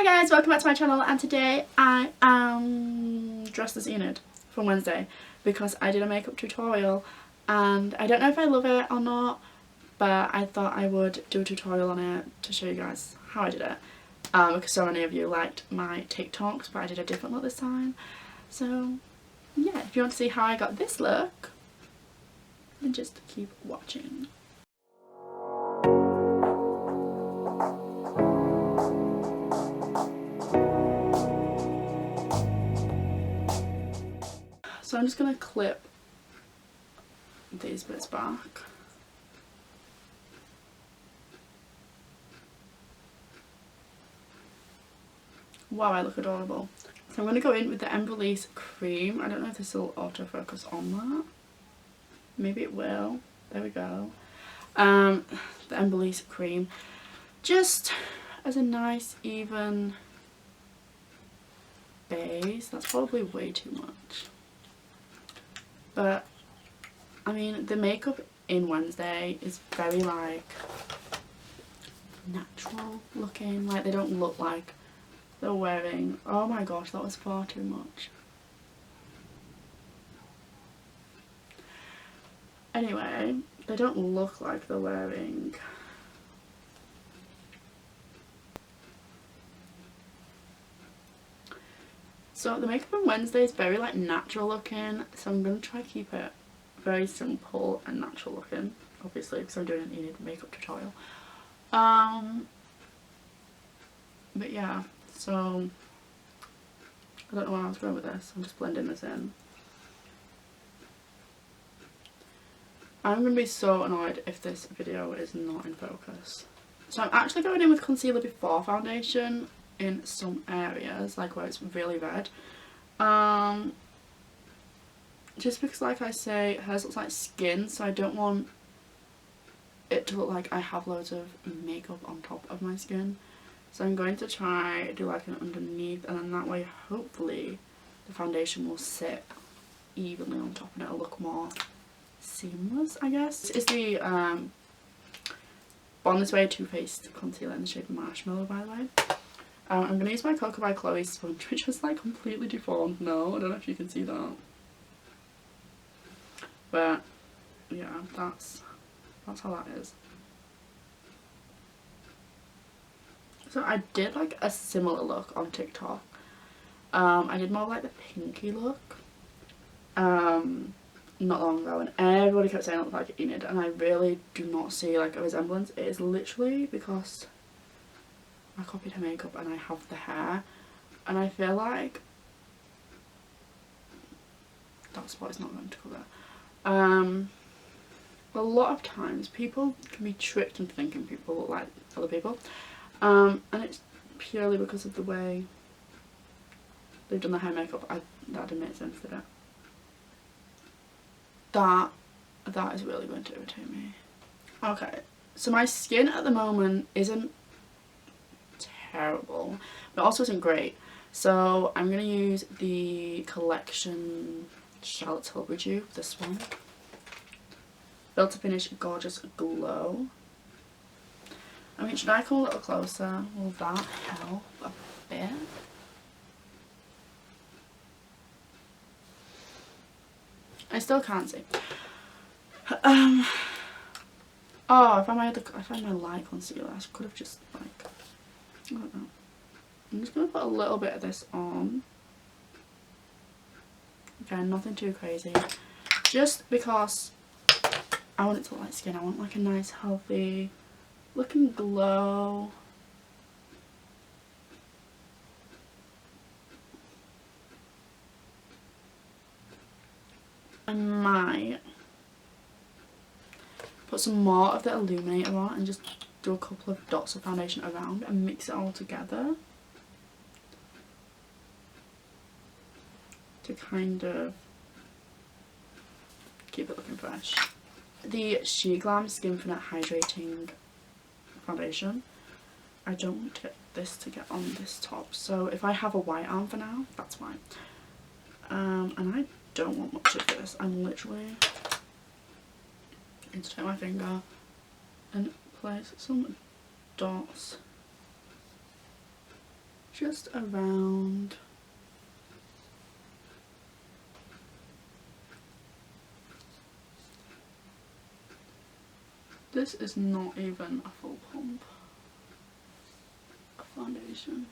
Hi guys, welcome back to my channel, and today I am dressed as Enid from Wednesday because I did a makeup tutorial and I don't know if I love it or not, but I thought I would do a tutorial on it to show you guys how I did it, because so many of you liked my TikToks, but I did a different look this time. So yeah, if you want to see how I got this look, then just keep watching. So I'm just going to clip these bits back. Wow, I look adorable. So I'm going to go in with the Release cream. I don't know if this will autofocus on that. Maybe it will. There we go. The Release cream. Just as a nice even base. That's probably way too much. But I mean, the makeup in Wednesday is very like natural looking. Like, they don't look like they're wearing, oh my gosh, that was far too much. Anyway, they don't look like they're wearing so the makeup on Wednesday is very like natural looking, so I'm going to try to keep it very simple and natural looking, obviously because I'm doing an Enid makeup tutorial. But yeah, so I don't know where I was going with this. I'm just blending this in. I'm going to be so annoyed if this video is not in focus. So I'm actually going in with concealer before foundation in some areas, like where it's really red. Just because, like I say, hers looks like skin, so I don't want it to look like I have loads of makeup on top of my skin. So I'm going to try do like an underneath, and then that way hopefully the foundation will sit evenly on top and it'll look more seamless, I guess. This is the Born This Way Too Faced concealer in the shade Marshmallow, by the way. I'm going to use my Cocoa by Chloe sponge, which is like completely deformed now. I don't know if you can see that. But yeah, that's how that is. So I did like a similar look on TikTok. I did more like the pinky look not long ago, and everybody kept saying it looked like Enid, and I really do not see like a resemblance. It is literally because I copied her makeup and I have the hair, and I feel like that spot is not going to cover. A lot of times people can be tricked into thinking people look like other people, and it's purely because of the way they've done their hair makeup. That didn't make sense, did it? That is really going to irritate me. Okay, so my skin at the moment isn't terrible, but also isn't great. So I'm going to use the Collection Charlotte Tilbury Dew, this one. Built to Finish Gorgeous Glow. I mean, should I come a little closer? Will that help a bit? I still can't see. Oh, I found my light concealer. I could have just like, I don't know. I'm just gonna put a little bit of this on. Okay, nothing too crazy. Just because I want it to look like skin. I want like a nice healthy looking glow. I might put some more of the illuminator on and just do a couple of dots of foundation around and mix it all together to kind of keep it looking fresh. The She Glam Skinfinite Hydrating Foundation. I don't want this to get on this top, so if I have a white arm for now, that's fine. And I don't want much of this. I'm literally going to take my finger and place some dots just around this. Is not even a full pump of foundation.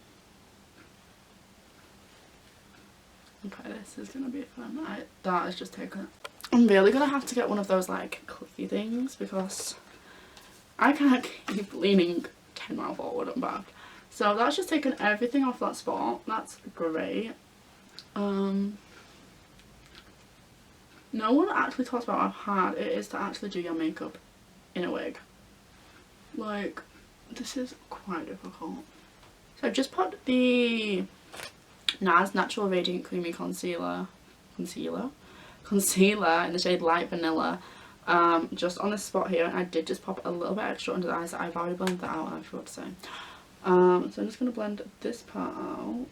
Okay, this is gonna be fun. That is just taken. I'm really gonna have to get one of those like clicky things because I can't keep leaning 10 miles forward and back. So that's just taken everything off that spot. That's great. No one actually talks about how hard it is to actually do your makeup in a wig. Like, this is quite difficult. So I've just put the NARS Natural Radiant Creamy Concealer in the shade Light Vanilla, just on this spot here, and I did just pop a little bit extra under the eyes. I've already blended that out, I forgot to say. So I'm just going to blend this part out.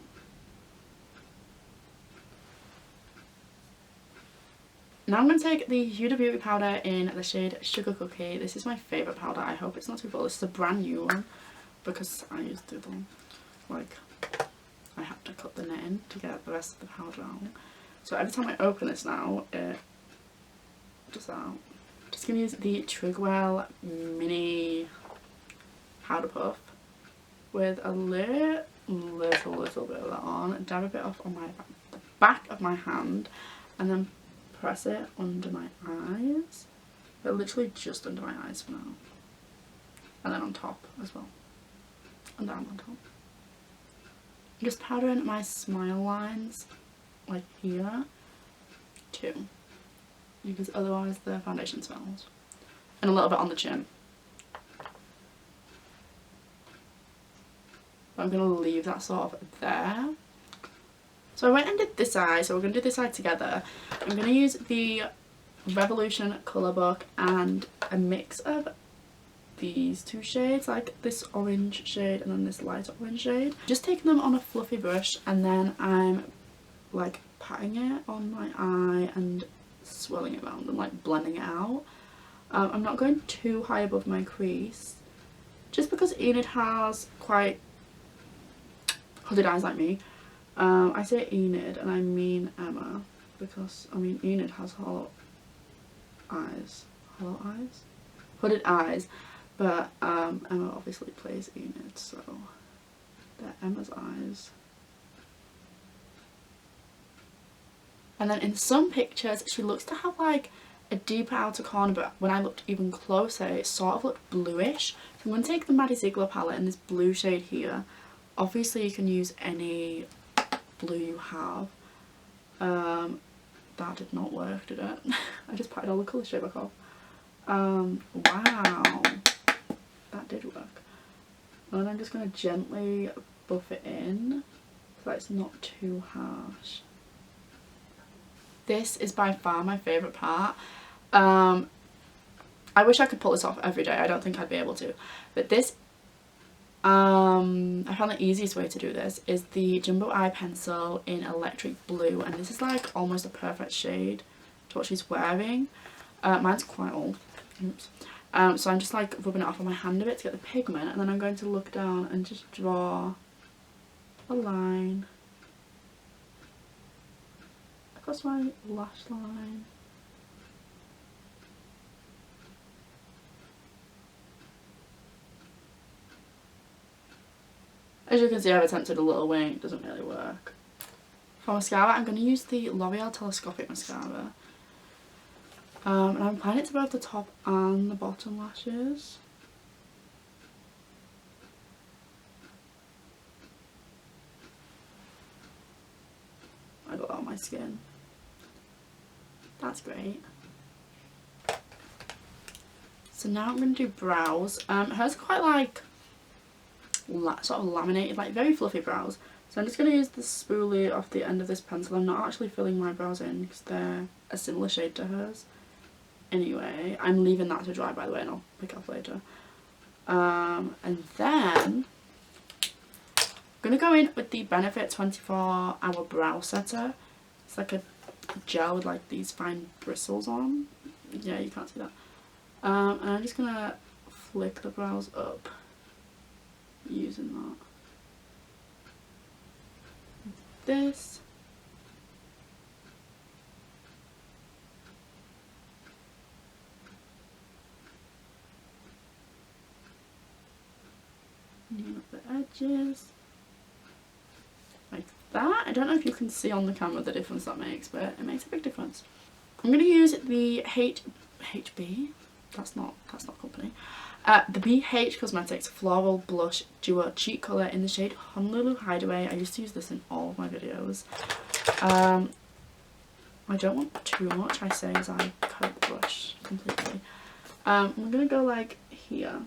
Now I'm going to take the Huda Beauty powder in the shade Sugar Cookie. This is my favourite powder. I hope it's not too full. This is a brand new one because I used to do them. Like, I have to cut the net in to get the rest of the powder out. So every time I open this now, it just out. Just going to use the Trigwell Mini Powder Puff with a little bit of that on. Dab a bit off on the back of my hand and then press it under my eyes. But literally just under my eyes for now. And then on top as well. And down on top. I'm just powdering my smile lines, like here, too. Because otherwise the foundation smells. And a little bit on the chin. But I'm going to leave that sort of there. So I went and did this eye, so we're going to do this eye together. I'm going to use the Revolution Colour Book and a mix of these two shades, like this orange shade and then this light orange shade. Just taking them on a fluffy brush and then I'm like patting it on my eye and swirling it around and like blending it out. I'm not going too high above my crease just because Enid has quite hooded eyes like me. I say Enid and I mean Emma because I mean Enid has hooded eyes, but Emma obviously plays Enid, so they're Emma's eyes. And then in some pictures she looks to have like a deeper outer corner, but when I looked even closer it sort of looked bluish. So I'm going to take the Maddie Ziegler palette in this blue shade here. Obviously you can use any blue you have. That did not work, did it? I just patted all the colour straight back off. Wow, that did work. And then I'm just going to gently buff it in so that it's not too harsh. This is by far my favourite part. I wish I could pull this off every day. I don't think I'd be able to. But this, I found the easiest way to do this is the Jumbo Eye Pencil in Electric Blue. And this is like almost a perfect shade to what she's wearing. Mine's quite old. Oops. So I'm just like rubbing it off on my hand a bit to get the pigment. And then I'm going to look down and just draw a line across my lash line. As you can see, I've attempted a little wing, it doesn't really work. For mascara, I'm going to use the L'Oreal Telescopic Mascara. And I'm applying it to both the top and the bottom lashes. I got that on my skin. That's great. So now I'm going to do brows. Hers are quite like sort of laminated, like very fluffy brows. So I'm just going to use the spoolie off the end of this pencil. I'm not actually filling my brows in because they're a similar shade to hers. Anyway, I'm leaving that to dry by the way and I'll pick it up later. And then I'm going to go in with the Benefit 24-Hour Brow Setter. It's like a gel with like these fine bristles on. Yeah, you can't see that. And I'm just going to flick the brows up using that. this. Neaten up the edges. Like that. I don't know if you can see on the camera the difference that makes, but it makes a big difference. I'm going to use the HB. That's not company. The BH Cosmetics Floral Blush Duo Cheek Colour in the shade Honolulu Hideaway. I used to use this in all of my videos. I don't want too much, I say, as I coat brush completely. I'm going to go like here.